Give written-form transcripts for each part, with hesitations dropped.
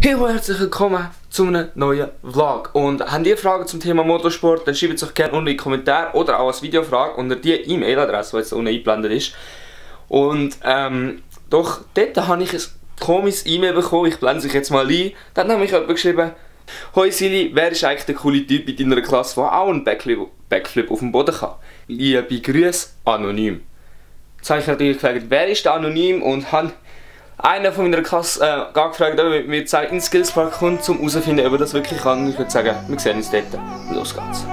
Hey und herzlich willkommen zu einem neuen Vlog. Und habt ihr Fragen zum Thema Motorsport, dann schreibt es euch gerne unten in die Kommentare oder auch als Videofrage unter die E-Mail-Adresse, die jetzt unten eingeblendet ist. Und doch dort habe ich ein komisches E-Mail bekommen, ich blende es euch jetzt mal ein. Da hat nämlich jemand geschrieben: Hoi Silly, wer ist eigentlich der coole Typ in deiner Klasse, der auch einen Backflip auf dem Boden kann? Liebe Grüße, anonym. Jetzt habe ich natürlich gefragt, wer ist der anonym, und habe einer von meiner Klasse gefragt, ob er mit mir in den Skillspark kommt, um herauszufinden, ob er das wirklich kann. Und ich würde sagen, wir sehen uns dort. Los geht's.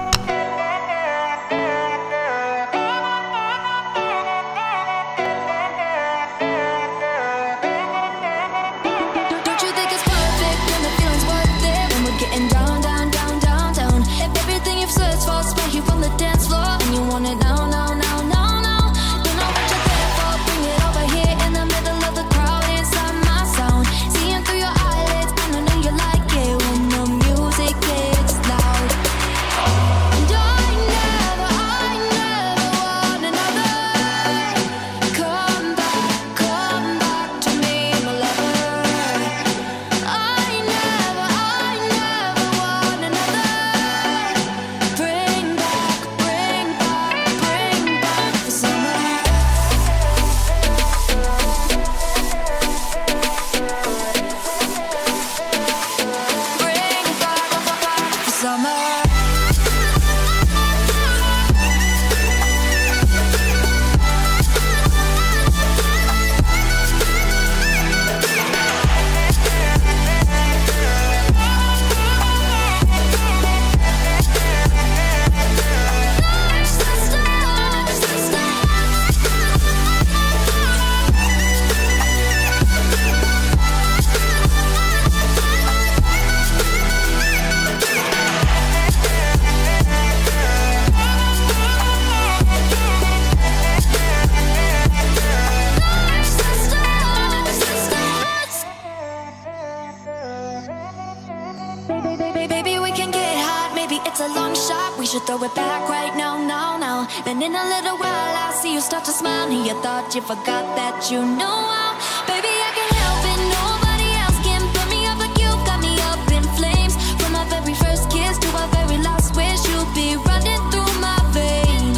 It's a long shot, we should throw it back right now, now. Then in a little while I'll see you start to smile. And you thought you forgot that you know how. Baby, I can't help it, nobody else can put me up like you. Got me up in flames. From our very first kiss to our very last wish, you'll be running through my veins.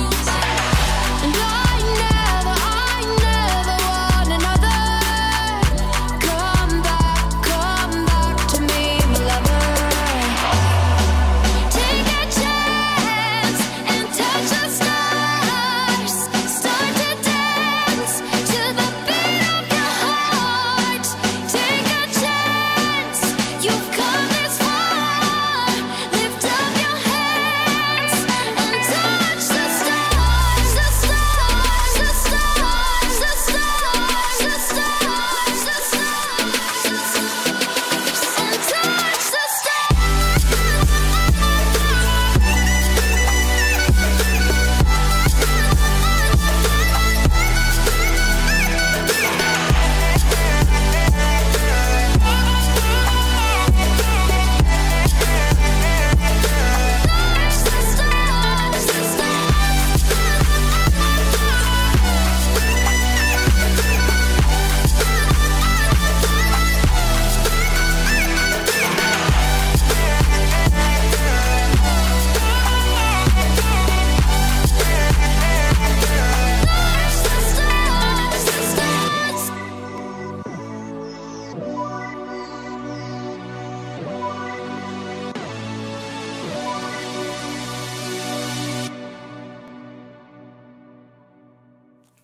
And I never want another. Come back to me, my lover.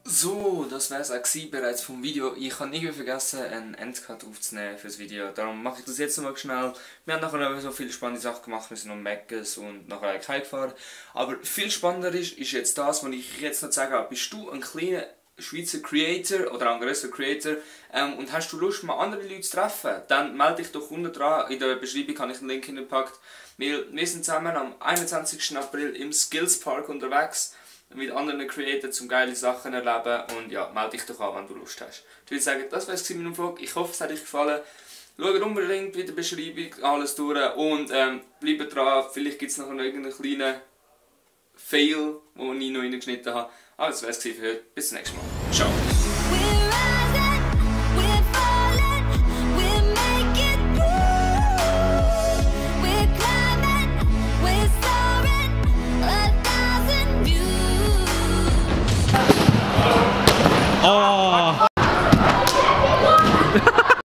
So, das wäre es auch bereits vom Video. Ich habe irgendwie vergessen, einen Endcut aufzunehmen für das Video. Darum mache ich das jetzt nochmal schnell. Wir haben nachher noch so viele spannende Sachen gemacht. Wir sind noch Meckes und nachher eigentlich heimgefahren. Aber viel spannender ist jetzt das, was ich jetzt noch sagen habe. Bist du ein kleiner Schweizer Creator oder ein grösser Creator und hast du Lust, mal andere Leute zu treffen? Dann melde dich doch unten dran. In der Beschreibung habe ich einen Link hingepackt. Wir sind zusammen am 21. April im Skillspark unterwegs mit anderen Creators zum geile Sachen erleben, und ja, melde dich doch an, wenn du Lust hast. Ich würde sagen, das war es mit dem Vlog. Ich hoffe, es hat euch gefallen. Schaut unbedingt in der Beschreibung alles durch und bleibt dran. Vielleicht gibt es noch irgendeinen kleinen Fail, den ich noch reingeschnitten habe. Aber das wäre es für heute. Bis zum nächsten Mal. Ciao.